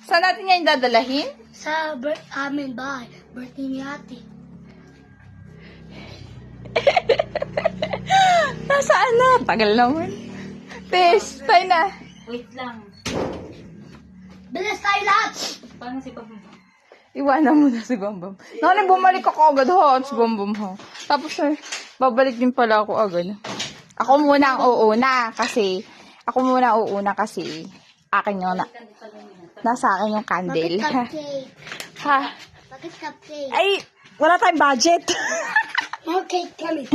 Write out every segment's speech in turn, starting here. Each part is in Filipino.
Saan natin yan dadalahin? Sa amin bahay. Birthday ni ate. Nasaan na? Tagal naman. Tes, tayo na. Wait lang. Bilis tayo lahat! Paano si Papa? Iwanan mo na si Bambam. Nani, bumalik ako agad ha, si Bambam ha. Tapos babalik din pala ako agad. Ako muna ang uuna kasi akin yung nasa akin yung candle. Bakit cupcake? Ha? Bakit cupcake? Ay, wala tayong budget. Okay, kami.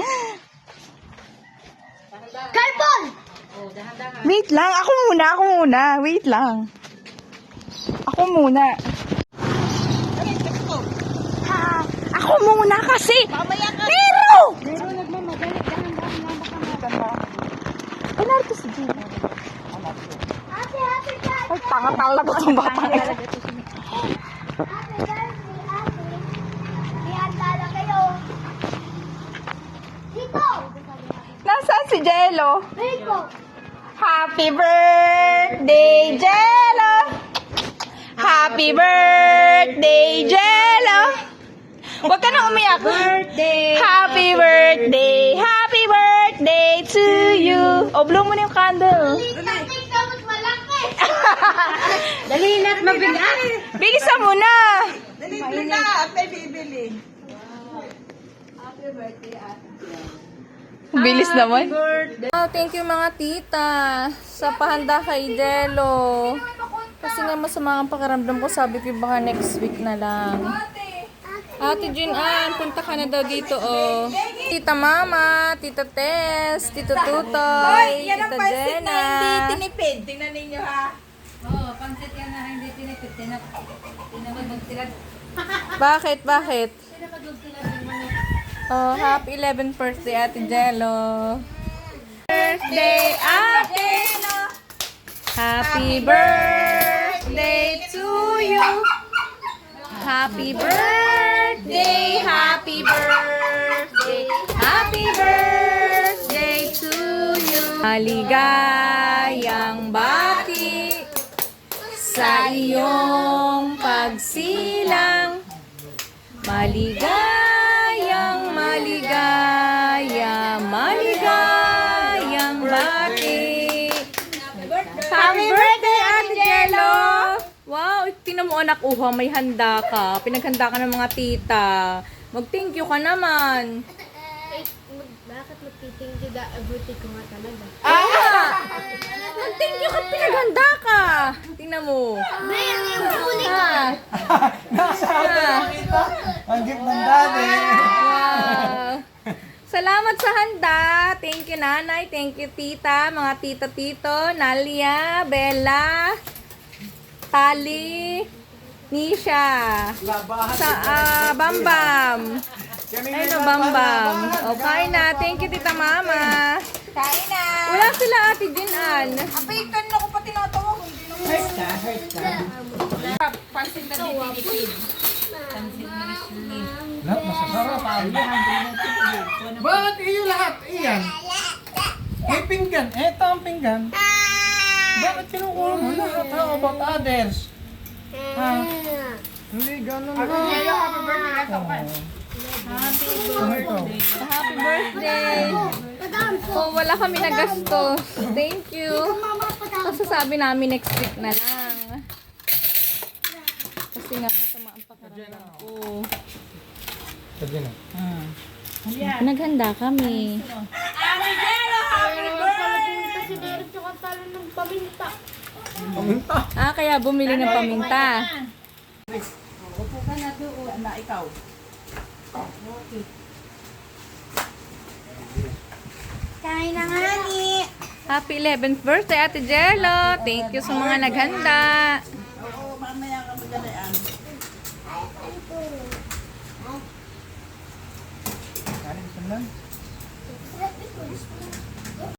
Carbon! Oh, dahan-dahan. Wait lang, ako muna. Wait lang. Ako muna. Ha? Ako muna kasi. Mamaya ka. Pero! Pero nagmamagalit. Dahan-dahan lang. Baka Ay, narito si Gina. Ate, happy birthday! Ay, tanga talaga itong bata. Happy birthday, ate. Ihanda na kayo. Dito! Nasaan si Jello? Dito! Happy birthday, Jello! Happy birthday, Jello! Huwag ka na umiyak. Happy birthday to you. O, blow mo na yung candle. Cupcake na mas malaki! Dali na't mabigat. Bilisan mo na. Bilis naman. Oh, thank you mga tita sa pahanda kay Jello. Kasi nga masama ang pakiramdam ko, sabi ko baka next week na lang. Ate Jean Ann, punta ka na daw dito, oh. Tita Mama, Tita Tess, Tito Tutoy, Tita Jenna. Tinipid. Tingnan ninyo ha. Oo, pansit yan na hindi tinipid. Tinamagod sila. Bakit? Oh, happy 11th birthday, Ate Jello. Birthday, Ate Jello. Happy birthday to you. Happy birthday, happy birthday, happy birthday to you. Maligayang bati sa iyong pagsilang. Maligayang bati. Happy birthday, Ate Jello! Wow, tingnan mo anak, may handa ka. Pinaghanda ka ng mga tita. Mag-thank you ka naman. Bakit magtiting ka? Abuti ko nga talaga. Mag-thank you ka, pinaghanda ka. Tingnan mo. Bayan yung huli ko. Ang gift ng daddy. Wow. Salamat sa handa. Thank you, nanay. Thank you, tita. Mga tito-tito. Nalia, Bella, Tali, Nisha. Sa Bambam. Ayun o, Bambam. O, kain na. Thank you, Tita Mama. Kain na. Wala sila, Ate Jinan. Apay, kanina ko pa tinatawag. Hurt ka. Pansit na tinipid. Pansit na tinipid. Lahat masasarap. Bakit iyo lahat? Iyan. Pinggan. Eto ang pinggan. Bakit kinukuha mo lahat? How about others? Ha? Hindi ganun. Happy birthday. Happy birthday. Oh, wala kami na gastos. Thank you. Kasi sabi namin next week na lang. Kasi nga masama ang pakiramdam ko. Sabi na. Naghanda kami. Kasi meron siya talo ng paminta. Paminta. Kaya bumili ng paminta. Upo ka na doon na ikaw. Kain na nga ni. Happy 11th birthday, Ate Jello. Thank you sa mga naghanda. Oo, mamaya ka magalaan. Kanin lang.